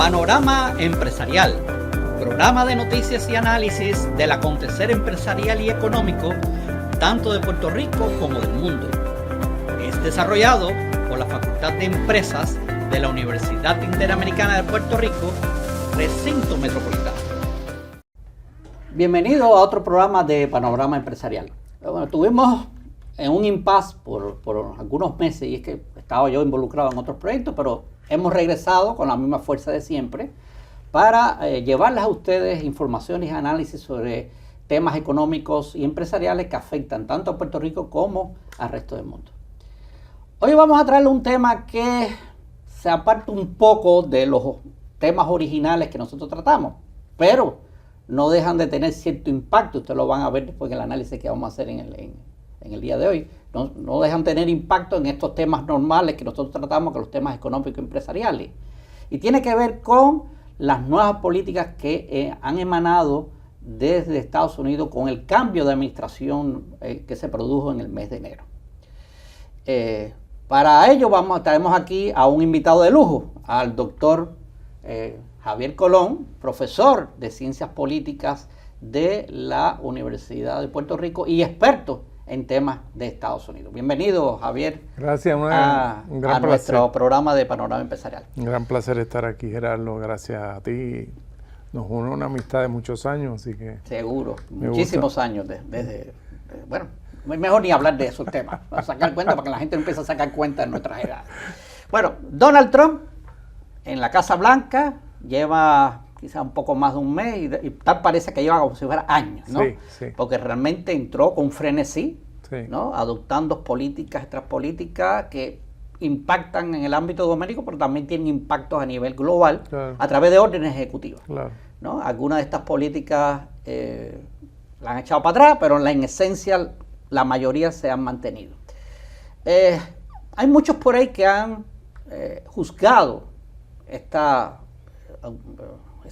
Panorama Empresarial, programa de noticias y análisis del acontecer empresarial y económico, tanto de Puerto Rico como del mundo. Es desarrollado por la Facultad de Empresas de la Universidad Interamericana de Puerto Rico, Recinto Metropolitano. Bienvenido a otro programa de Panorama Empresarial. Bueno, tuvimos en un impasse por algunos meses, y es que estaba yo involucrado en otros proyectos, pero hemos regresado con la misma fuerza de siempre para llevarles a ustedes informaciones y análisis sobre temas económicos y empresariales que afectan tanto a Puerto Rico como al resto del mundo. Hoy vamos a traerle un tema que se aparta un poco de los temas originales que nosotros tratamos, pero no dejan de tener cierto impacto. Ustedes lo van a ver después en el análisis que vamos a hacer en el día de hoy. No dejan de tener impacto en estos temas normales que nosotros tratamos, que los temas económicos y empresariales. Y tiene que ver con las nuevas políticas que han emanado desde Estados Unidos con el cambio de administración que se produjo en el mes de enero. Para ello traemos aquí a un invitado de lujo, al doctor Javier Colón, profesor de Ciencias Políticas de la Universidad de Puerto Rico y experto en temas de Estados Unidos. Bienvenido, Javier. Gracias, a nuestro programa de Panorama Empresarial. Un gran placer estar aquí, Gerardo. Gracias a ti. Nos une una amistad de muchos años, así que... Seguro, muchísimos años. Bueno, mejor ni hablar de esos temas. Vamos a sacar cuenta para que la gente empiece a sacar cuenta de nuestras edades. Bueno, Donald Trump en la Casa Blanca lleva quizá un poco más de un mes y tal parece que lleva como si fuera años, ¿no? Sí, sí. Porque realmente entró con frenesí, sí, ¿no? Adoptando políticas tras políticas que impactan en el ámbito doméstico, pero también tienen impactos a nivel global, claro, a través de órdenes ejecutivas, claro, ¿no? Algunas de estas políticas las han echado para atrás, pero en esencia la mayoría se han mantenido. Hay muchos por ahí que han juzgado esta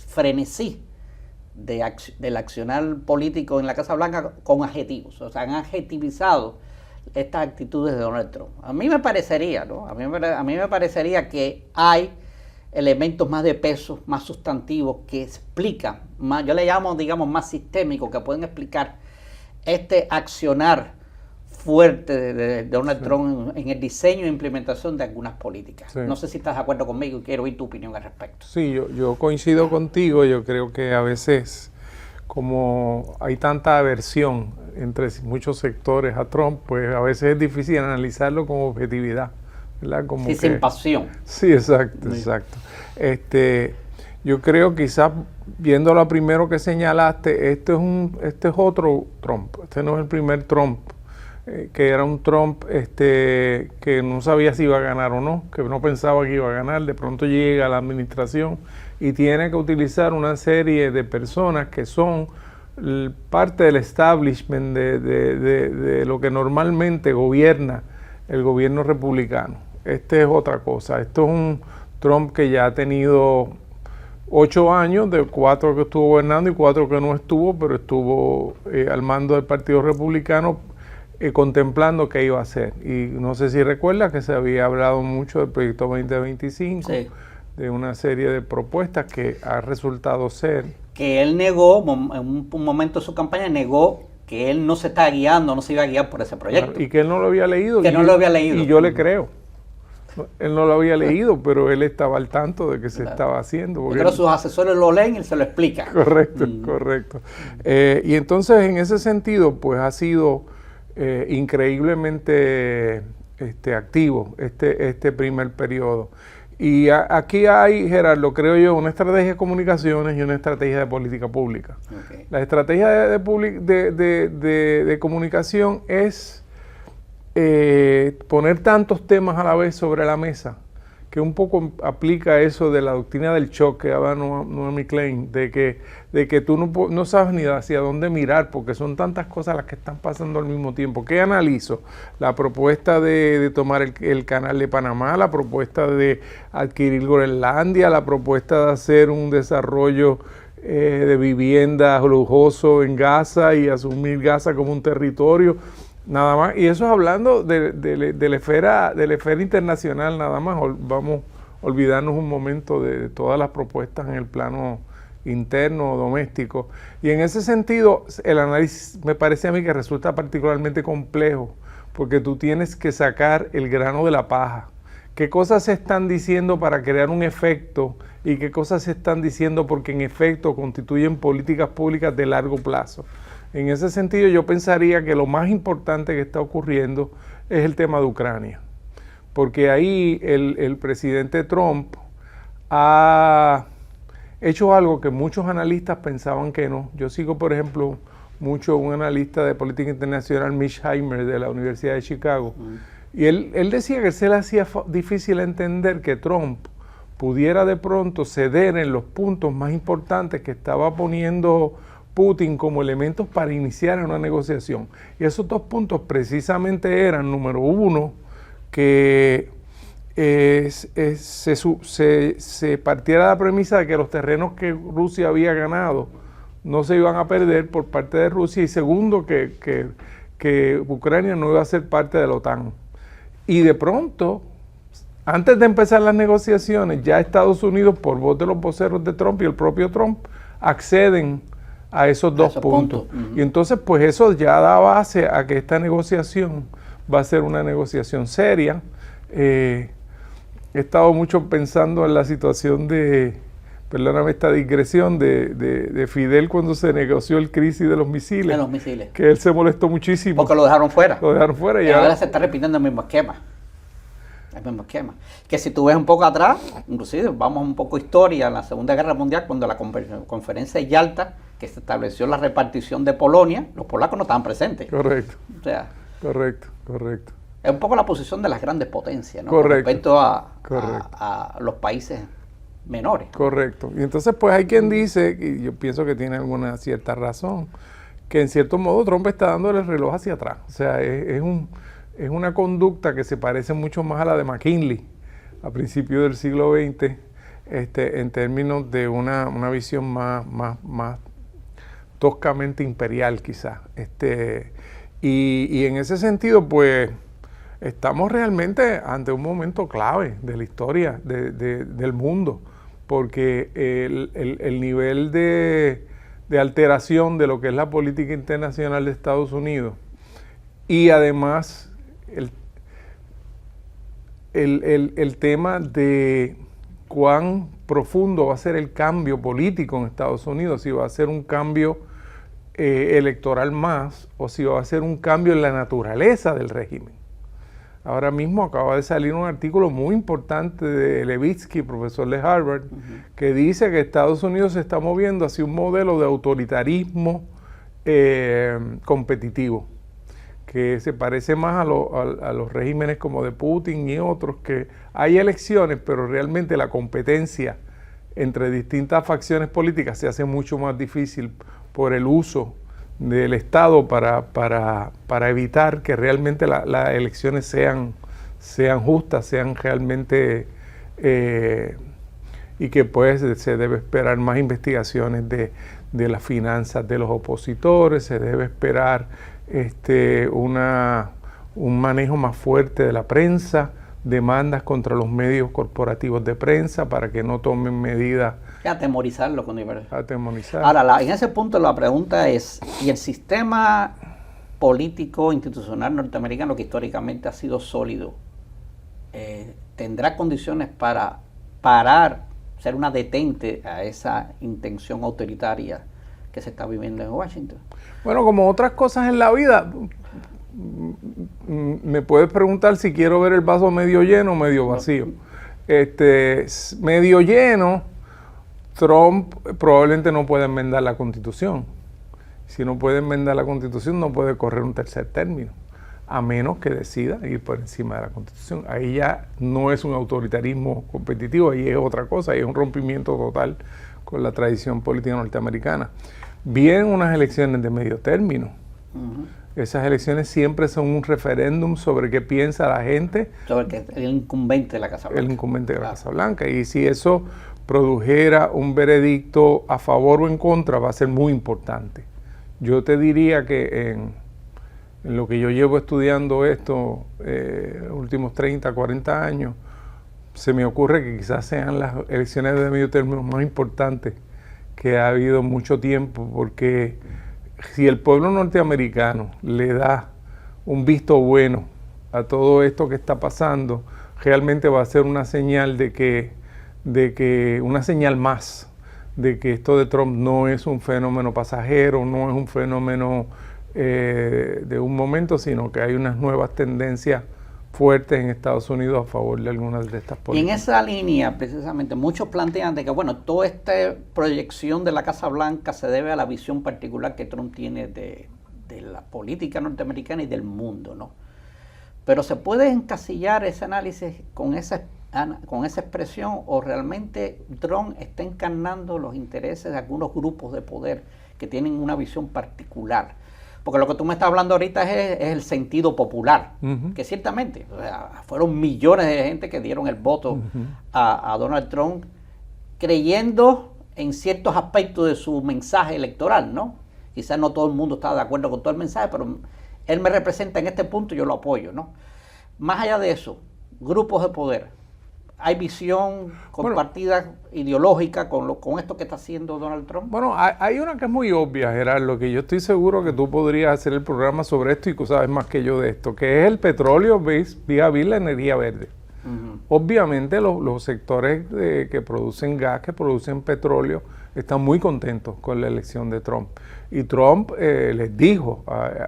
frenesí del accionar político en la Casa Blanca con adjetivos, o sea, han adjetivizado estas actitudes de Donald Trump. A mí me parecería, ¿no? A mí me parecería que hay elementos más de peso, más sustantivos que explican, más, yo le llamo, digamos, más sistémicos, que pueden explicar este accionar fuerte de Donald Trump en el diseño e implementación de algunas políticas. Sí. No sé si estás de acuerdo conmigo y quiero oír tu opinión al respecto. Sí, yo coincido contigo. Yo creo que a veces, como hay tanta aversión entre muchos sectores a Trump, pues a veces es difícil analizarlo con objetividad, ¿verdad? Como sí, sin pasión. Sí, exacto, sí, exacto. Yo creo, quizás viendo lo primero que señalaste, este es otro Trump. Este no es el primer Trump, que era un Trump que no sabía si iba a ganar o no, que no pensaba que iba a ganar. De pronto llega a la administración y tiene que utilizar una serie de personas que son parte del establishment de lo que normalmente gobierna el gobierno republicano. Este es otra cosa. Esto es un Trump que ya ha tenido 8 años, de 4 que estuvo gobernando y 4 que no estuvo, pero estuvo al mando del Partido Republicano, contemplando qué iba a hacer. Y no sé si recuerdas que se había hablado mucho del proyecto 2025, sí, de una serie de propuestas que ha resultado ser... Que él negó, en un momento de su campaña, negó que él no se estaba guiando, no se iba a guiar por ese proyecto. Y que él no lo había leído. Que no lo había leído. Y yo le creo. Él no lo había leído, pero él estaba al tanto de que se estaba haciendo. Pero sus asesores lo leen y se lo explican. Correcto, correcto. Y entonces, en ese sentido, pues ha sido... increíblemente activo este primer periodo. Y aquí hay, Gerardo, creo yo, una estrategia de comunicaciones y una estrategia de política pública. Okay. La estrategia de comunicación es poner tantos temas a la vez sobre la mesa, que un poco aplica eso de la doctrina del shock que habla Naomi Klein, de que tú no sabes ni hacia dónde mirar, porque son tantas cosas las que están pasando al mismo tiempo. ¿Qué analizo? La propuesta de tomar el canal de Panamá, la propuesta de adquirir Groenlandia, la propuesta de hacer un desarrollo de viviendas lujoso en Gaza y asumir Gaza como un territorio. Nada más, y eso es hablando de la esfera internacional nada más. Vamos olvidarnos un momento de todas las propuestas en el plano interno o doméstico. Y en ese sentido, el análisis me parece a mí que resulta particularmente complejo, porque tú tienes que sacar el grano de la paja. ¿Qué cosas se están diciendo para crear un efecto y qué cosas se están diciendo porque en efecto constituyen políticas públicas de largo plazo? En ese sentido, yo pensaría que lo más importante que está ocurriendo es el tema de Ucrania, porque ahí el presidente Trump ha hecho algo que muchos analistas pensaban que no. Yo sigo, por ejemplo, mucho un analista de política internacional, Mitch Heimer, de la Universidad de Chicago, y él decía que se le hacía difícil entender que Trump pudiera de pronto ceder en los puntos más importantes que estaba poniendo Putin como elementos para iniciar una negociación. Y esos dos puntos precisamente eran, número uno, que se partiera de la premisa de que los terrenos que Rusia había ganado no se iban a perder por parte de Rusia, y segundo, que Ucrania no iba a ser parte de la OTAN. Y de pronto, antes de empezar las negociaciones, ya Estados Unidos, por voz de los voceros de Trump y el propio Trump, acceden a esos dos puntos. Y entonces, pues eso ya da base a que esta negociación va a ser una negociación seria. He estado mucho pensando en la situación perdóname esta digresión, de Fidel cuando se negoció el crisis de los misiles. De los misiles. Que él se molestó muchísimo. Porque lo dejaron fuera. Lo dejaron fuera. Y ahora se está repitiendo el mismo esquema. El mismo esquema. Que si tú ves un poco atrás, inclusive vamos un poco historia, en la Segunda Guerra Mundial, cuando la conferencia de Yalta, que se estableció la repartición de Polonia, los polacos no estaban presentes. Correcto. O sea, correcto. Es un poco la posición de las grandes potencias, ¿no? Correcto. Con respecto a los países menores. Correcto. Y entonces pues hay quien dice, y yo pienso que tiene alguna cierta razón, que en cierto modo Trump está dándole el reloj hacia atrás. O sea, es una conducta que se parece mucho más a la de McKinley a principios del siglo XX, en términos de una visión más toscamente imperial quizás. Y en ese sentido, pues, estamos realmente ante un momento clave de la historia del mundo, porque el nivel de alteración de lo que es la política internacional de Estados Unidos y además el tema de cuán profundo va a ser el cambio político en Estados Unidos, si va a ser un cambio electoral más o si va a ser un cambio en la naturaleza del régimen. Ahora mismo acaba de salir un artículo muy importante de Levitsky, profesor de Harvard, que dice que Estados Unidos se está moviendo hacia un modelo de autoritarismo competitivo, que se parece más a los regímenes como de Putin y otros, que hay elecciones, pero realmente la competencia entre distintas facciones políticas se hace mucho más difícil por el uso del Estado para evitar que realmente las elecciones sean justas, sean realmente, y que pues se debe esperar más investigaciones de las finanzas de los opositores, se debe esperar un manejo más fuerte de la prensa, demandas contra los medios corporativos de prensa para que no tomen medidas. Atemorizarlo con niveles. Atemorizar. Ahora, en ese punto la pregunta es, ¿y el sistema político institucional norteamericano, que históricamente ha sido sólido, tendrá condiciones para parar, ser una detente a esa intención autoritaria que se está viviendo en Washington? Bueno, como otras cosas en la vida, me puedes preguntar si quiero ver el vaso medio lleno o medio vacío. Medio lleno, Trump probablemente no puede enmendar la Constitución. Si no puede enmendar la Constitución, no puede correr un tercer término, a menos que decida ir por encima de la Constitución. Ahí ya no es un autoritarismo competitivo, ahí es otra cosa, ahí es un rompimiento total con la tradición política norteamericana. Vienen unas elecciones de medio término. Esas elecciones siempre son un referéndum sobre qué piensa la gente. Sobre el incumbente de la Casa Blanca. El incumbente de la Casa Blanca. Y si eso produjera un veredicto a favor o en contra, va a ser muy importante. Yo te diría que en lo que yo llevo estudiando esto, los últimos 30, 40 años, se me ocurre que quizás sean las elecciones de medio término más importantes que ha habido mucho tiempo, porque si el pueblo norteamericano le da un visto bueno a todo esto que está pasando, realmente va a ser una señal de que una señal más de que esto de Trump no es un fenómeno pasajero, no es un fenómeno de un momento, sino que hay unas nuevas tendencias fuertes en Estados Unidos a favor de algunas de estas políticas. Y en esa línea, precisamente, muchos plantean de que, bueno, toda esta proyección de la Casa Blanca se debe a la visión particular que Trump tiene de la política norteamericana y del mundo, ¿no? Pero ¿se puede encasillar ese análisis con esa expresión, o realmente Trump está encarnando los intereses de algunos grupos de poder que tienen una visión particular? Porque lo que tú me estás hablando ahorita es el sentido popular, que ciertamente, o sea, fueron millones de gente que dieron el voto a Donald Trump creyendo en ciertos aspectos de su mensaje electoral, ¿no? Quizás no todo el mundo está de acuerdo con todo el mensaje, pero él me representa en este punto y yo lo apoyo, ¿no? Más allá de eso, grupos de poder. ¿Hay visión compartida ideológica con esto que está haciendo Donald Trump? Bueno, hay una que es muy obvia, Gerardo, que yo estoy seguro que tú podrías hacer el programa sobre esto y tú sabes más que yo de esto, que es el petróleo vía la energía verde. Obviamente los sectores que producen gas, que producen petróleo, están muy contentos con la elección de Trump. Y Trump les dijo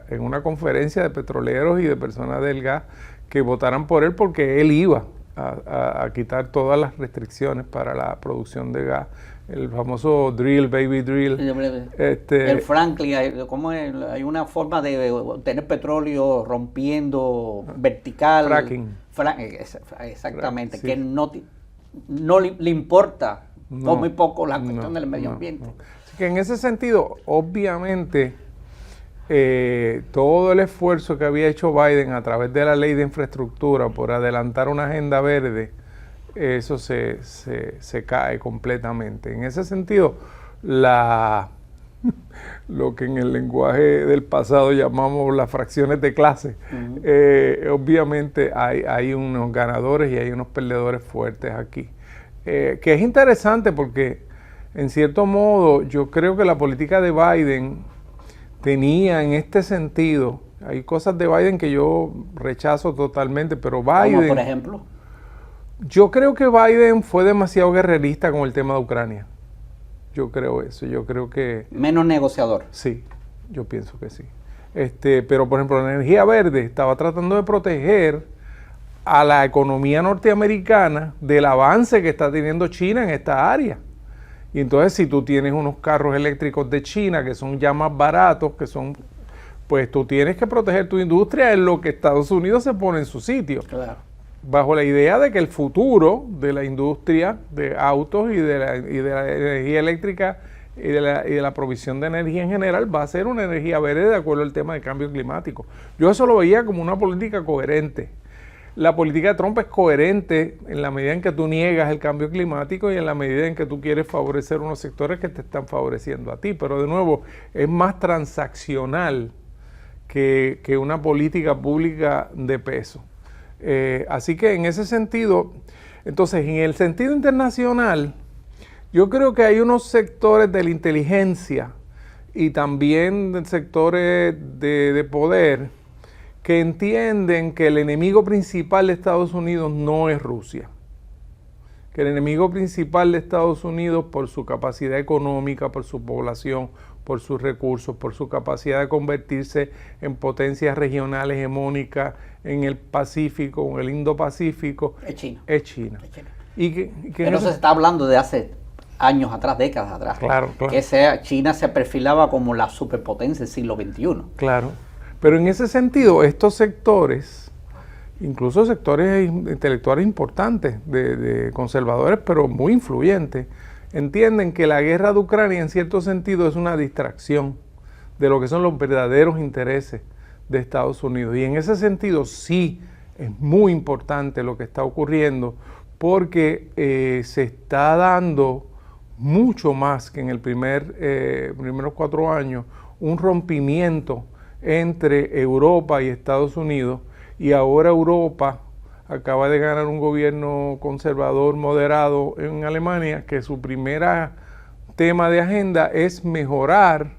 en una conferencia de petroleros y de personas del gas que votaran por él porque él iba a quitar todas las restricciones para la producción de gas, el famoso drill, baby drill. El Franklin, ¿cómo es? Hay una forma de obtener petróleo rompiendo vertical. Fracking. Exactamente, sí. Que no le importa muy poco la cuestión del medio ambiente. Así que en ese sentido, obviamente, todo el esfuerzo que había hecho Biden a través de la ley de infraestructura por adelantar una agenda verde, eso se cae completamente. En ese sentido, lo que en el lenguaje del pasado llamamos las fracciones de clase, obviamente hay unos ganadores y hay unos perdedores fuertes aquí. Que es interesante porque, en cierto modo, yo creo que la política de Biden tenía en este sentido, hay cosas de Biden que yo rechazo totalmente, pero Biden... ¿Cómo, por ejemplo? Yo creo que Biden fue demasiado guerrerista con el tema de Ucrania. Yo creo eso, yo creo que... Menos negociador. Sí, yo pienso que sí. Pero, por ejemplo, la energía verde estaba tratando de proteger a la economía norteamericana del avance que está teniendo China en esta área. Y entonces, si tú tienes unos carros eléctricos de China que son ya más baratos, pues tú tienes que proteger tu industria en lo que Estados Unidos se pone en su sitio. Claro. Bajo la idea de que el futuro de la industria de autos y de la energía eléctrica y de la provisión de energía en general va a ser una energía verde de acuerdo al tema del cambio climático. Yo eso lo veía como una política coherente. La política de Trump es coherente en la medida en que tú niegas el cambio climático y en la medida en que tú quieres favorecer unos sectores que te están favoreciendo a ti. Pero de nuevo, es más transaccional que una política pública de peso. Así que en ese sentido, entonces en el sentido internacional, yo creo que hay unos sectores de la inteligencia y también de sectores de poder que entienden que el enemigo principal de Estados Unidos no es Rusia. Que el enemigo principal de Estados Unidos, por su capacidad económica, por su población, por sus recursos, por su capacidad de convertirse en potencias regionales hegemónicas en el Pacífico, en el Indo-Pacífico, es China. Es China. Pero eso se está hablando de hace años atrás, décadas atrás. Claro. Que China se perfilaba como la superpotencia del siglo XXI. Claro. Pero en ese sentido, estos sectores, incluso sectores intelectuales importantes, de conservadores, pero muy influyentes, entienden que la guerra de Ucrania en cierto sentido es una distracción de lo que son los verdaderos intereses de Estados Unidos. Y en ese sentido sí es muy importante lo que está ocurriendo porque se está dando mucho más que en el primeros 4 años un rompimiento entre Europa y Estados Unidos, y ahora Europa acaba de ganar un gobierno conservador moderado en Alemania, que su primera tema de agenda es mejorar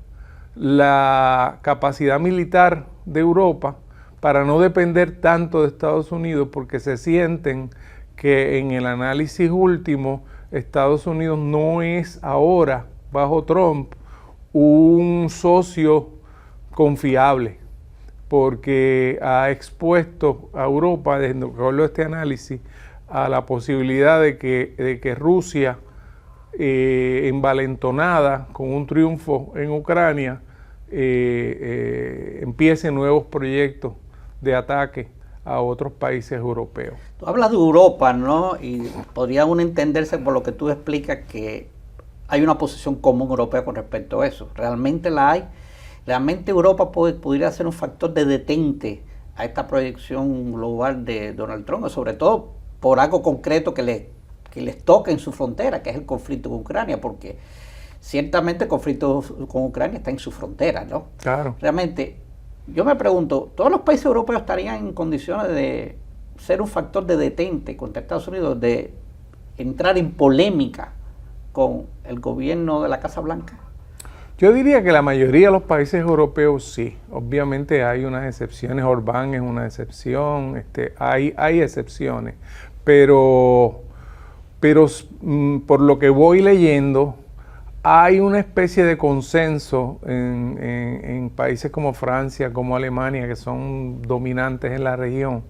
la capacidad militar de Europa para no depender tanto de Estados Unidos, porque se sienten que en el análisis último Estados Unidos no es ahora, bajo Trump, un socio confiable, porque ha expuesto a Europa, desde que habló este análisis, a la posibilidad de que Rusia, envalentonada con un triunfo en Ucrania, empiece nuevos proyectos de ataque a otros países europeos. Tú hablas de Europa, ¿no? Y podría uno entenderse por lo que tú explicas que hay una posición común europea con respecto a eso. Realmente la hay. Realmente Europa pudiera ser un factor de detente a esta proyección global de Donald Trump, sobre todo por algo concreto que les toca en su frontera, que es el conflicto con Ucrania, porque ciertamente el conflicto con Ucrania está en su frontera, ¿no? Claro. Realmente, yo me pregunto, ¿todos los países europeos estarían en condiciones de ser un factor de detente contra Estados Unidos, de entrar en polémica con el gobierno de la Casa Blanca? Yo diría que la mayoría de los países europeos sí. Obviamente hay unas excepciones, Orbán es una excepción, hay excepciones, pero por lo que voy leyendo, hay una especie de consenso en países como Francia, como Alemania, que son dominantes en la región,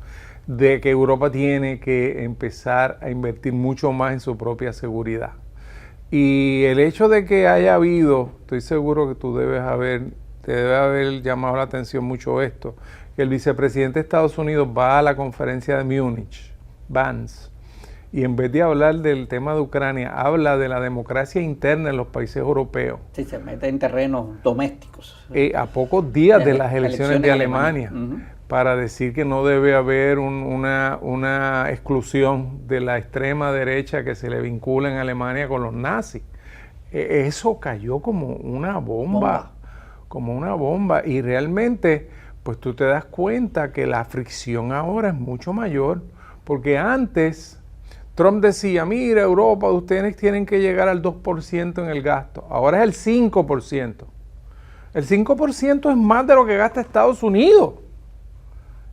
de que Europa tiene que empezar a invertir mucho más en su propia seguridad. Y el hecho de que haya habido, estoy seguro que te debe haber llamado la atención mucho esto, que el vicepresidente de Estados Unidos va a la conferencia de Múnich, Vance, y en vez de hablar del tema de Ucrania, habla de la democracia interna en los países europeos. Sí, se mete en terrenos domésticos. A pocos días de las elecciones de Alemania. Para decir que no debe haber una exclusión de la extrema derecha que se le vincula en Alemania con los nazis. Eso cayó como una bomba, y realmente pues tú te das cuenta que la fricción ahora es mucho mayor, porque antes Trump decía, mira Europa, ustedes tienen que llegar al 2% en el gasto, ahora es el 5%. El 5% es más de lo que gasta Estados Unidos.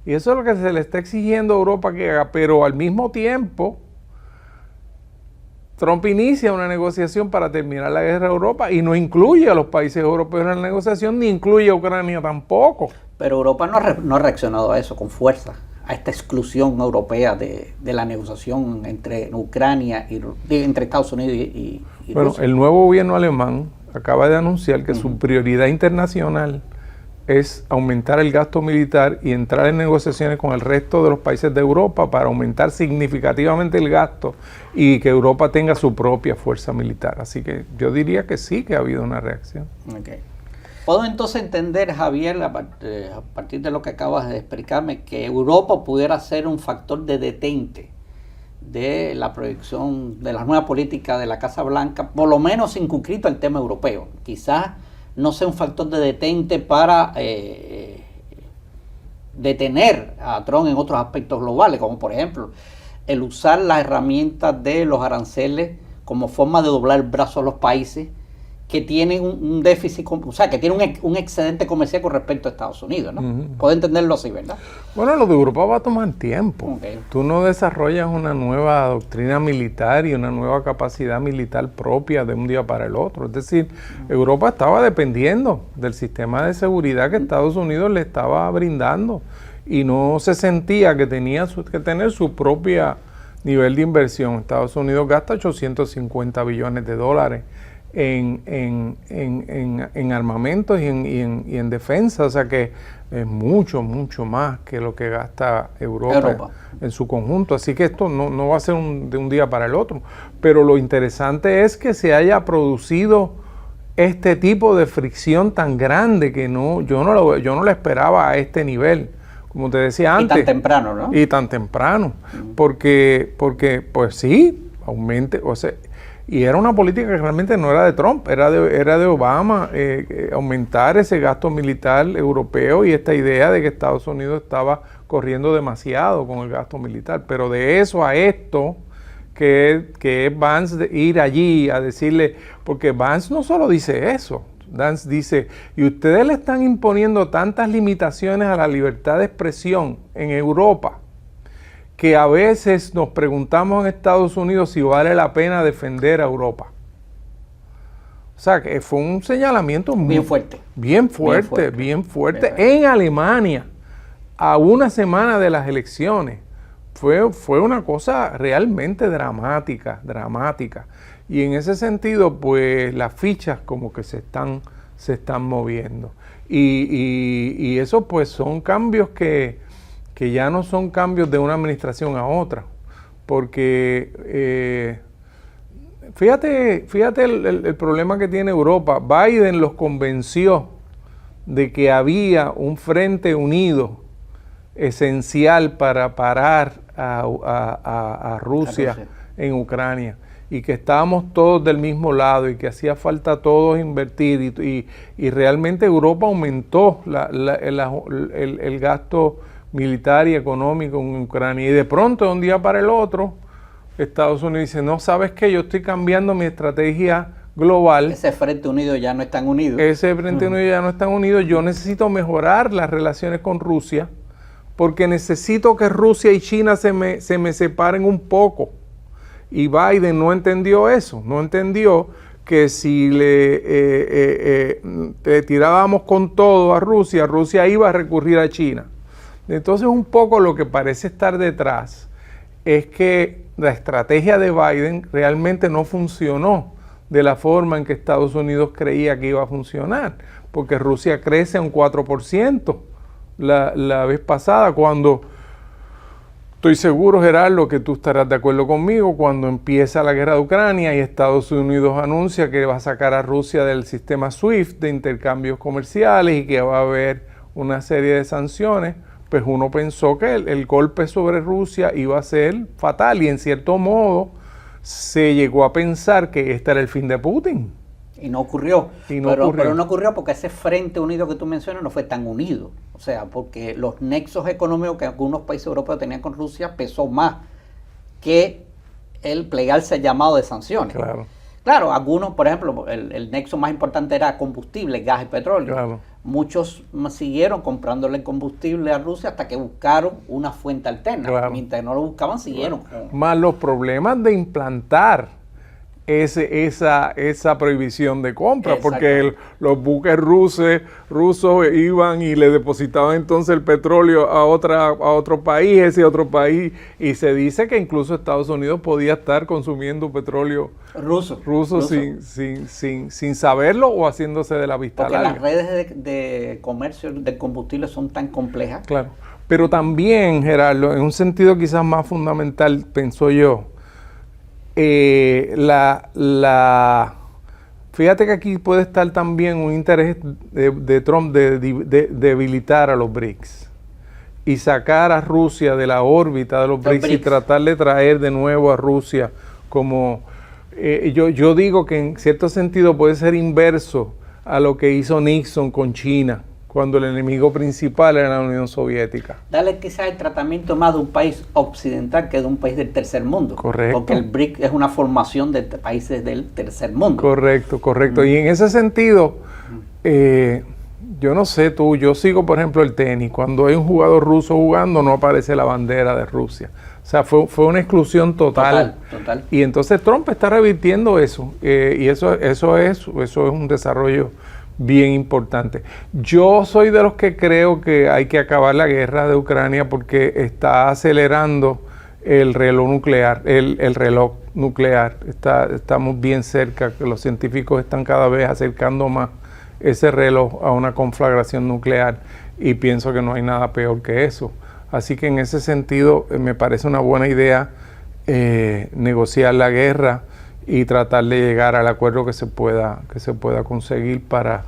Y eso es lo que se le está exigiendo a Europa que haga, pero al mismo tiempo Trump inicia una negociación para terminar la guerra de Europa y no incluye a los países europeos en la negociación, ni incluye a Ucrania tampoco. Pero Europa no ha reaccionado a eso con fuerza, a esta exclusión europea de la negociación entre Ucrania y entre Estados Unidos y bueno, Rusia. El nuevo gobierno alemán acaba de anunciar que su prioridad internacional es aumentar el gasto militar y entrar en negociaciones con el resto de los países de Europa para aumentar significativamente el gasto y que Europa tenga su propia fuerza militar. Así que yo diría que sí que ha habido una reacción. Okay. ¿Puedo entonces entender, Javier, a partir de lo que acabas de explicarme, que Europa pudiera ser un factor de detente de la proyección de la nueva política de la Casa Blanca, por lo menos circunscrito al tema europeo? Quizás no sea un factor de detente para detener a Trump en otros aspectos globales, como por ejemplo el usar las herramientas de los aranceles como forma de doblar el brazo a los países que tienen un déficit, o sea, que tienen un excedente comercial con respecto a Estados Unidos, ¿no? Puedo entenderlo así, ¿verdad? Bueno, lo de Europa va a tomar tiempo. Okay. Tú no desarrollas una nueva doctrina militar y una nueva capacidad militar propia de un día para el otro. Es decir, Europa estaba dependiendo del sistema de seguridad que Estados Unidos le estaba brindando y no se sentía que tenía que tener su propia nivel de inversión. Estados Unidos gasta 850 billones de dólares en armamentos y en defensa, o sea que es mucho más que lo que gasta Europa en su conjunto, así que esto no va a ser de un día para el otro, pero lo interesante es que se haya producido este tipo de fricción tan grande que yo no la esperaba a este nivel, como te decía antes. Y tan temprano, ¿no? Y tan temprano, porque pues sí, aumente, o sea, y era una política que realmente no era de Trump, era de Obama, aumentar ese gasto militar europeo y esta idea de que Estados Unidos estaba corriendo demasiado con el gasto militar. Pero de eso a esto, que es Vance de ir allí a decirle, porque Vance no solo dice eso, Vance dice, y ustedes le están imponiendo tantas limitaciones a la libertad de expresión en Europa, que a veces nos preguntamos en Estados Unidos si vale la pena defender a Europa. O sea, que fue un señalamiento bien fuerte. Bien fuerte. En Alemania, a una semana de las elecciones. Fue una cosa realmente dramática. Y en ese sentido, pues las fichas como que se están moviendo. Y eso pues son cambios que ya no son cambios de una administración a otra, porque fíjate el problema que tiene Europa. Biden los convenció de que había un frente unido esencial para parar a Rusia en Ucrania, y que estábamos todos del mismo lado y que hacía falta todos invertir, y realmente Europa aumentó el gasto militar y económico en Ucrania, y de pronto de un día para el otro Estados Unidos dice, no, ¿sabes qué? Yo estoy cambiando mi estrategia global. Ese Frente Unido ya no están unidos. Yo necesito mejorar las relaciones con Rusia, porque necesito que Rusia y China se me separen un poco. Y Biden no entendió eso, no entendió que si le tirábamos con todo a Rusia, Rusia iba a recurrir a China. Entonces un poco lo que parece estar detrás es que la estrategia de Biden realmente no funcionó de la forma en que Estados Unidos creía que iba a funcionar, porque Rusia crece a un 4% la vez pasada, cuando estoy seguro, Gerardo, que tú estarás de acuerdo conmigo, cuando empieza la guerra de Ucrania y Estados Unidos anuncia que va a sacar a Rusia del sistema SWIFT de intercambios comerciales y que va a haber una serie de sanciones, pues uno pensó que el golpe sobre Rusia iba a ser fatal, y en cierto modo se llegó a pensar que este era el fin de Putin. Y no ocurrió. Pero no ocurrió porque ese Frente Unido que tú mencionas no fue tan unido. O sea, porque los nexos económicos que algunos países europeos tenían con Rusia pesó más que el plegarse al llamado de sanciones. Claro, algunos, por ejemplo, el nexo más importante era combustible, gas y petróleo. Claro. Muchos siguieron comprándole combustible a Rusia hasta que buscaron una fuente alterna. Claro. Mientras no lo buscaban, siguieron. Más los problemas de implantar esa prohibición de compra, porque los buques rusos iban y le depositaban entonces el petróleo a otro país, ese otro país, y se dice que incluso Estados Unidos podía estar consumiendo petróleo ruso. Sin saberlo, o haciéndose de la vista larga. Porque las redes de comercio de combustible son tan complejas. Claro, pero también, Gerardo, en un sentido quizás más fundamental, pienso yo, fíjate que aquí puede estar también un interés de Trump de debilitar a los BRICS y sacar a Rusia de la órbita de los BRICS y tratar de traer de nuevo a Rusia como... yo digo que en cierto sentido puede ser inverso a lo que hizo Nixon con China, cuando el enemigo principal era la Unión Soviética. Dale quizás el tratamiento más de un país occidental que de un país del tercer mundo. Correcto. Porque el BRIC es una formación de países del tercer mundo. Correcto. Y en ese sentido, yo no sé tú, yo sigo por ejemplo el tenis. Cuando hay un jugador ruso jugando, no aparece la bandera de Rusia. O sea, fue una exclusión total. Y entonces Trump está revirtiendo eso. Y eso es un desarrollo bien importante. Yo soy de los que creo que hay que acabar la guerra de Ucrania porque está acelerando el reloj nuclear. Estamos bien cerca, que los científicos están cada vez acercando más ese reloj a una conflagración nuclear, y pienso que no hay nada peor que eso. Así que en ese sentido me parece una buena idea negociar la guerra y tratar de llegar al acuerdo que se pueda conseguir para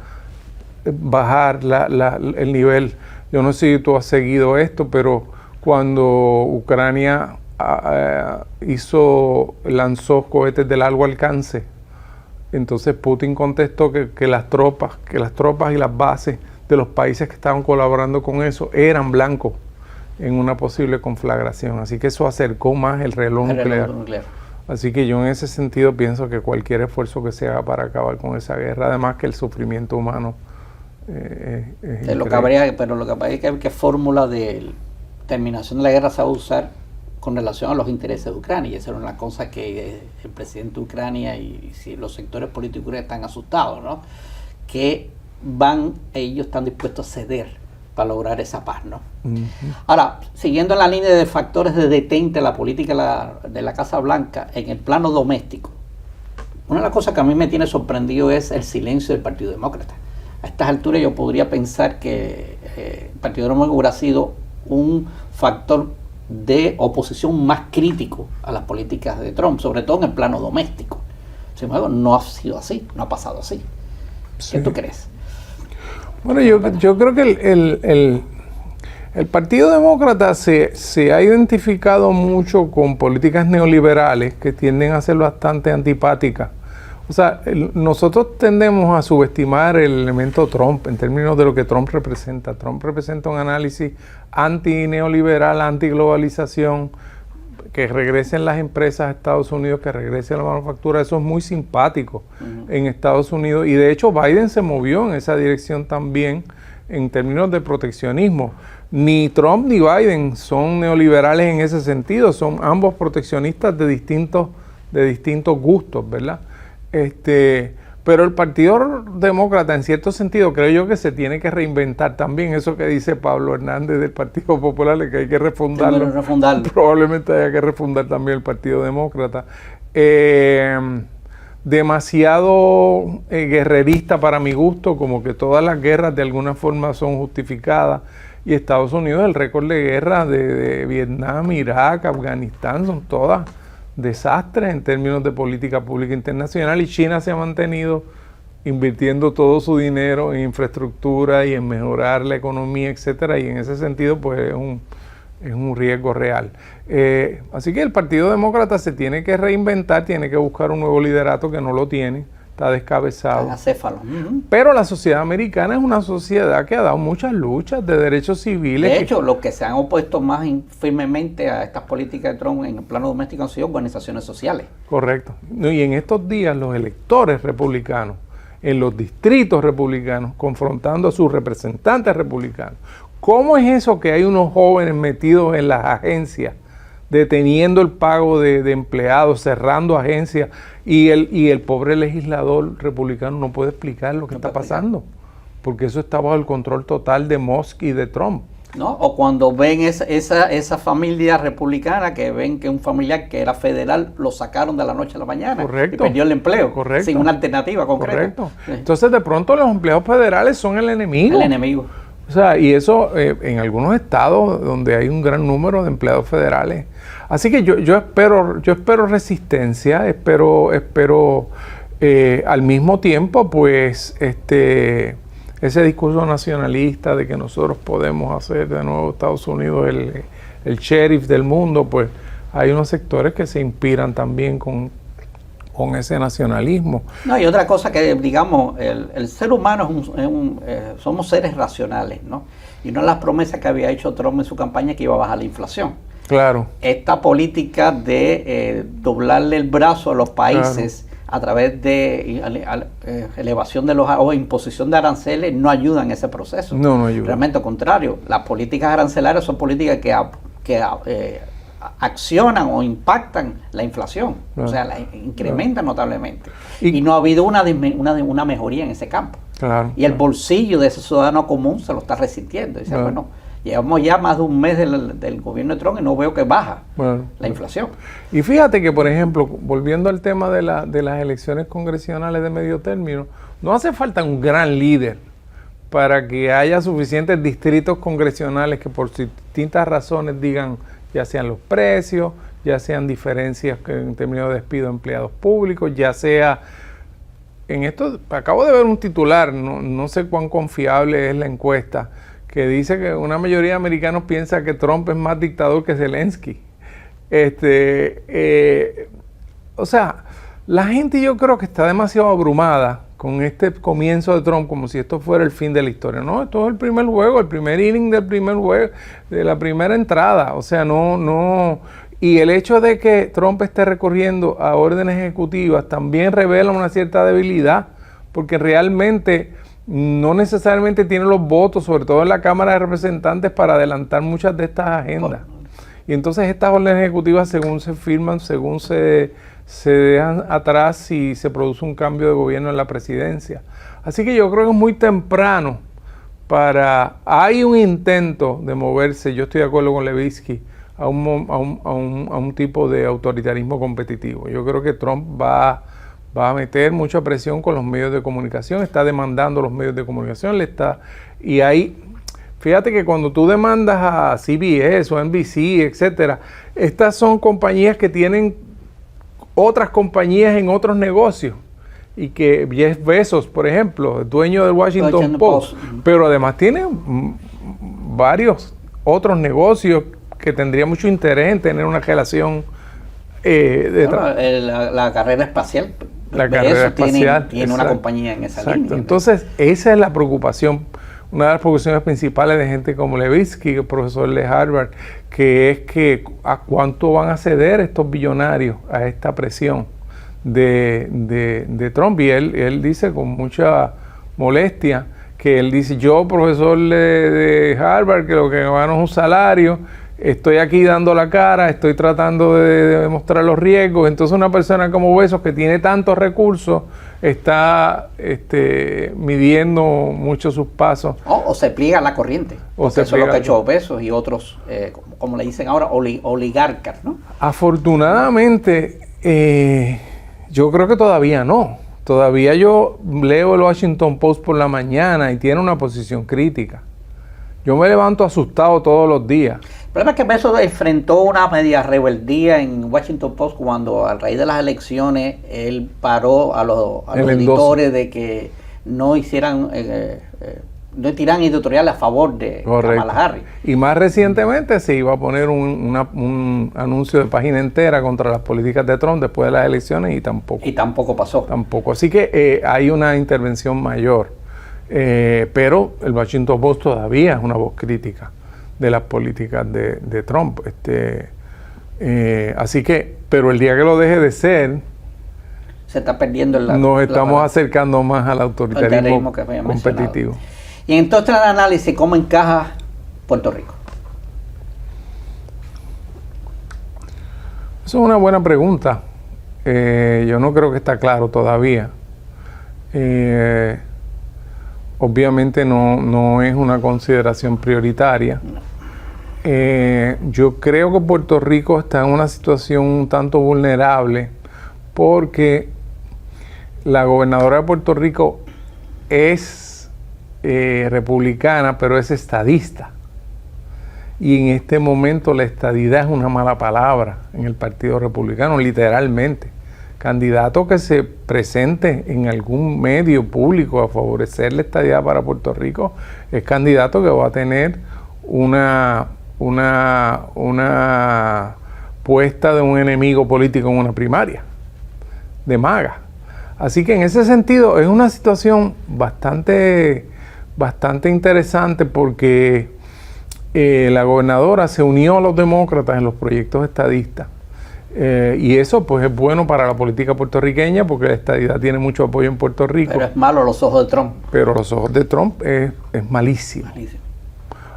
bajar el nivel. Yo no sé si tú has seguido esto, pero cuando Ucrania lanzó cohetes de largo alcance. Entonces Putin contestó que las tropas y las bases de los países que estaban colaborando con eso eran blancos en una posible conflagración. Así que eso acercó más el reloj nuclear. Así que yo en ese sentido pienso que cualquier esfuerzo que se haga para acabar con esa guerra, además que el sufrimiento humano pero lo que pasa es que qué fórmula de terminación de la guerra se va a usar con relación a los intereses de Ucrania, y esa era una cosa que el presidente de Ucrania y si los sectores políticos están asustados, ¿no? Que ellos están dispuestos a ceder para lograr esa paz, ¿no? Ahora, siguiendo en la línea de factores de detente a la política de la Casa Blanca en el plano doméstico, una de las cosas que a mí me tiene sorprendido es el silencio del Partido Demócrata. A estas alturas yo podría pensar que el Partido Demócrata hubiera sido un factor de oposición más crítico a las políticas de Trump, sobre todo en el plano doméstico. Sin embargo, no ha sido así, no ha pasado así. ¿Qué tú crees? Bueno, yo creo que el Partido Demócrata se ha identificado mucho con políticas neoliberales que tienden a ser bastante antipáticas. O sea, nosotros tendemos a subestimar el elemento Trump en términos de lo que Trump representa. Trump representa un análisis anti-neoliberal, anti-globalización, que regresen las empresas a Estados Unidos, que regrese la manufactura. Eso es muy simpático en Estados Unidos. Y de hecho Biden se movió en esa dirección también en términos de proteccionismo. Ni Trump ni Biden son neoliberales en ese sentido. Son ambos proteccionistas de distintos gustos, ¿verdad? Pero el Partido Demócrata, en cierto sentido, creo yo que se tiene que reinventar también. Eso que dice Pablo Hernández del Partido Popular, que hay que refundarlo. Probablemente haya que refundar también el Partido Demócrata. Demasiado guerrerista para mi gusto, como que todas las guerras de alguna forma son justificadas. Y Estados Unidos, el récord de guerra de Vietnam, Irak, Afganistán, son todas desastres en términos de política pública internacional, y China se ha mantenido invirtiendo todo su dinero en infraestructura y en mejorar la economía, etcétera, y en ese sentido pues es un riesgo real. Así que el Partido Demócrata se tiene que reinventar, tiene que buscar un nuevo liderato que no lo tiene, está descabezado. Acéfalo. Pero la sociedad americana es una sociedad que ha dado muchas luchas de derechos civiles. De hecho, los que se han opuesto más firmemente a estas políticas de Trump en el plano doméstico han sido organizaciones sociales. Correcto. Y en estos días los electores republicanos, en los distritos republicanos, confrontando a sus representantes republicanos. ¿Cómo es eso que hay unos jóvenes metidos en las agencias, deteniendo el pago de empleados, cerrando agencias, y el pobre legislador republicano no puede explicar lo que está pasando? Porque eso está bajo el control total de Musk y de Trump. ¿No? O cuando ven esa familia republicana, que ven que un familiar que era federal lo sacaron de la noche a la mañana. Correcto. Y perdió el empleo. Correcto. Sin una alternativa concreta. Correcto. Sí. Entonces de pronto los empleados federales son el enemigo. El enemigo. O sea, y eso en algunos estados donde hay un gran número de empleados federales. Así que yo espero resistencia, espero al mismo tiempo pues ese discurso nacionalista de que nosotros podemos hacer de nuevo Estados Unidos el sheriff del mundo, pues hay unos sectores que se inspiran también con ese nacionalismo. No, y otra cosa que, digamos, el ser humano somos seres racionales, ¿no? Y una de las promesas que había hecho Trump en su campaña es que iba a bajar la inflación. Claro. Esta política de doblarle el brazo a los países, claro, a través de elevación de o imposición de aranceles, no ayudan en ese proceso. No ayuda. Realmente al contrario, las políticas arancelarias son políticas que accionan o impactan la inflación, claro, o sea, la incrementan, claro, notablemente. Y no ha habido una mejoría en ese campo. Claro, y el bolsillo de ese ciudadano común se lo está resintiendo. Dice, claro, bueno, llevamos ya más de un mes del gobierno de Trump y no veo que baja la inflación. Y fíjate que, por ejemplo, volviendo al tema de las elecciones congresionales de medio término, no hace falta un gran líder para que haya suficientes distritos congresionales que por distintas razones digan, ya sean los precios, ya sean diferencias en términos de despido de empleados públicos, ya sea... En esto, acabo de ver un titular, no sé cuán confiable es la encuesta, que dice que una mayoría de americanos piensa que Trump es más dictador que Zelensky. O sea, la gente yo creo que está demasiado abrumada con este comienzo de Trump como si esto fuera el fin de la historia. No, esto es el primer juego, el primer inning del primer juego, de la primera entrada. O sea, no. Y el hecho de que Trump esté recurriendo a órdenes ejecutivas también revela una cierta debilidad, porque realmente no necesariamente tiene los votos, sobre todo en la Cámara de Representantes, para adelantar muchas de estas agendas. Y entonces estas órdenes ejecutivas, según se firman, según se dejan atrás si se produce un cambio de gobierno en la presidencia. Así que yo creo que es muy temprano hay un intento de moverse, yo estoy de acuerdo con Levitsky, a un tipo de autoritarismo competitivo. Yo creo que Trump va a meter mucha presión con los medios de comunicación, está demandando los medios de comunicación, y ahí, fíjate que cuando tú demandas a CBS o NBC, etcétera, estas son compañías que tienen otras compañías en otros negocios, y que Jeff Bezos, por ejemplo, dueño del Washington Post, pero además tiene varios otros negocios que tendría mucho interés en tener una relación la carrera espacial. La carrera espacial tiene una compañía en esa línea. Entonces, esa es la preocupación, una de las preocupaciones principales de gente como Levitsky, el profesor de Harvard, que es que a cuánto van a ceder estos billonarios a esta presión de Trump. Y él dice con mucha molestia que él dice, yo, profesor de Harvard, que lo que gano es un salario, estoy aquí dando la cara, estoy tratando de demostrar los riesgos. Entonces una persona como Bezos, que tiene tantos recursos, está midiendo mucho sus pasos. O se pliega a la corriente. Eso es lo que ha hecho Bezos y otros, como le dicen ahora, oligarcas, ¿no? Afortunadamente, yo creo que todavía no. Todavía yo leo el Washington Post por la mañana y tiene una posición crítica. Yo me levanto asustado todos los días. El problema es que Bezos enfrentó una media rebeldía en Washington Post cuando, a raíz de las elecciones, él paró a los editores de que no hicieran, no tiraran editoriales a favor de Kamala Harris. Y más recientemente se iba a poner un anuncio de página entera contra las políticas de Trump después de las elecciones y tampoco pasó. Tampoco. Así que hay una intervención mayor. Pero el Washington Post todavía es una voz crítica de las políticas de Trump. Así que, pero el día que lo deje de ser, se está perdiendo nos estamos acercando más al autoritarismo competitivo. Y entonces el análisis, ¿cómo encaja Puerto Rico? Eso es una buena pregunta. Yo no creo que está claro todavía. Obviamente no es una consideración prioritaria. Yo creo que Puerto Rico está en una situación un tanto vulnerable porque la gobernadora de Puerto Rico es republicana, pero es estadista. Y en este momento la estadidad es una mala palabra en el Partido Republicano, literalmente. Candidato que se presente en algún medio público a favorecer la estadidad para Puerto Rico es candidato que va a tener una puesta de un enemigo político en una primaria de MAGA. Así que en ese sentido es una situación bastante interesante porque la gobernadora se unió a los demócratas en los proyectos estadistas. Y eso pues es bueno para la política puertorriqueña porque la estadidad tiene mucho apoyo en Puerto Rico. Pero es malo a los ojos de Trump. Pero a los ojos de Trump es malísimo.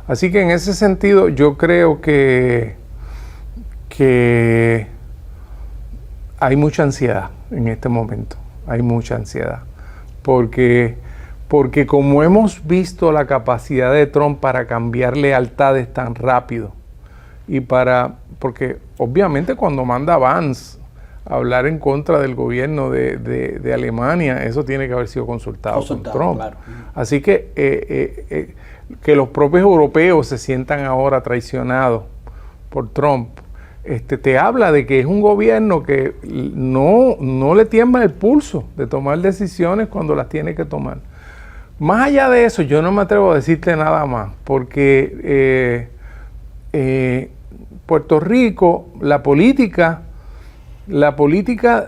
Así que en ese sentido yo creo que hay mucha ansiedad en este momento. Hay mucha ansiedad. Porque como hemos visto la capacidad de Trump para cambiar lealtades tan rápido porque obviamente cuando manda Vance a hablar en contra del gobierno de Alemania, eso tiene que haber sido consultado con Trump. Claro. Así que los propios europeos se sientan ahora traicionados por Trump, te habla de que es un gobierno que no le tiembla el pulso de tomar decisiones cuando las tiene que tomar. Más allá de eso, yo no me atrevo a decirte nada más, porque Puerto Rico, la política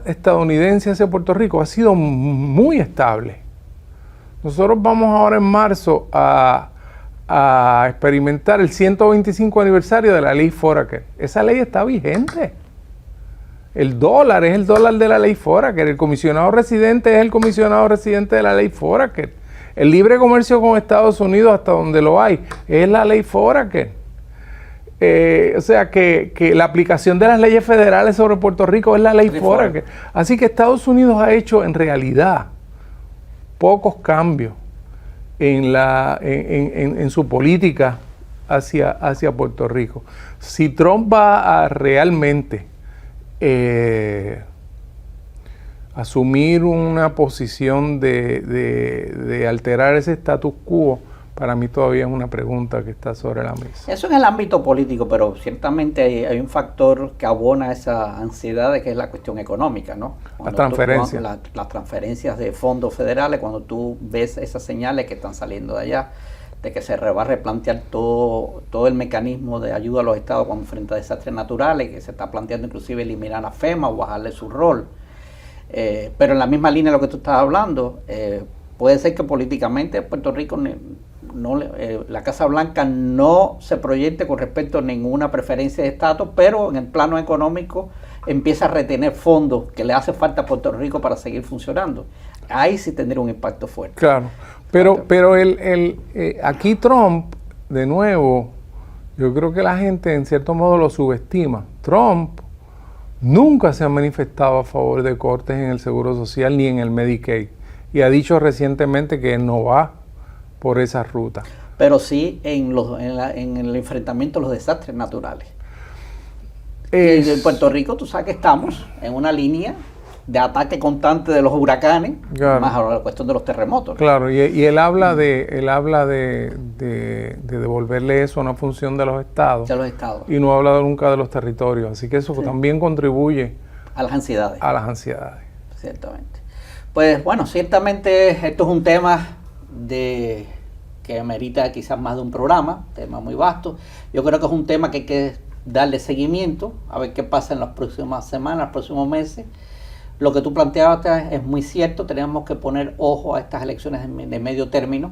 estadounidense hacia Puerto Rico ha sido muy estable. Nosotros vamos ahora en marzo a experimentar el 125 aniversario de la ley Foraker. Esa ley está vigente. El dólar es el dólar de la ley Foraker. El comisionado residente es el comisionado residente de la ley Foraker. El libre comercio con Estados Unidos, hasta donde lo hay, es la ley Foraker. O sea que la aplicación de las leyes federales sobre Puerto Rico es la ley Foraker. Así que Estados Unidos ha hecho en realidad pocos cambios en su política hacia Puerto Rico. Si Trump va a realmente asumir una posición de alterar ese status quo, para mí todavía es una pregunta que está sobre la mesa. Eso en el ámbito político, pero ciertamente hay un factor que abona esa ansiedad, de que es la cuestión económica, ¿no? Las transferencias. Las transferencias de fondos federales, cuando tú ves esas señales que están saliendo de allá, de que se va a replantear todo el mecanismo de ayuda a los estados cuando frente a desastres naturales, que se está planteando inclusive eliminar a FEMA o bajarle su rol. Pero en la misma línea de lo que tú estás hablando, puede ser que políticamente Puerto Rico, la Casa Blanca no se proyecte con respecto a ninguna preferencia de estatus, pero en el plano económico empieza a retener fondos que le hace falta a Puerto Rico para seguir funcionando. Ahí sí tendría un impacto fuerte. Claro, pero aquí Trump, de nuevo, yo creo que la gente en cierto modo lo subestima. Trump nunca se ha manifestado a favor de cortes en el Seguro Social ni en el Medicaid, y ha dicho recientemente que no va por esa ruta. Pero sí en el enfrentamiento a los desastres naturales. Y en Puerto Rico, tú sabes que estamos en una línea de ataque constante de los huracanes, claro, más ahora la cuestión de los terremotos. Claro, y él habla de devolverle eso a una función de los estados. De los estados. Y no ha hablado nunca de los territorios. Así que eso también contribuye a las ansiedades. A las ansiedades. Ciertamente. Pues bueno, ciertamente esto es un tema que amerita quizás más de un programa, tema muy vasto. Yo creo que es un tema que hay que darle seguimiento, a ver qué pasa en las próximas semanas, los próximos meses. Lo que tú planteabas es muy cierto, tenemos que poner ojo a estas elecciones de medio término.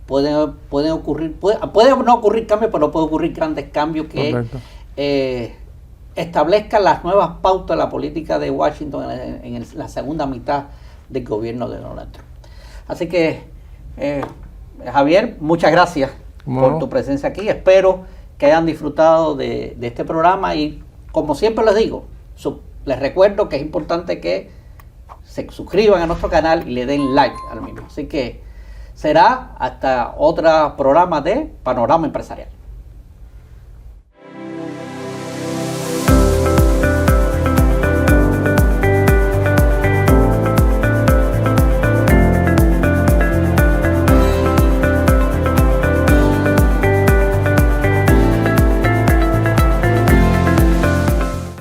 Puede no ocurrir cambios, pero puede ocurrir grandes cambios que establezcan las nuevas pautas de la política de Washington en la segunda mitad del gobierno de Donald Trump. Así que, Javier, muchas gracias por tu presencia aquí. Espero que hayan disfrutado de este programa y, como siempre les digo, les recuerdo que es importante que se suscriban a nuestro canal y le den like al mismo. Así que será hasta otro programa de Panorama Empresarial.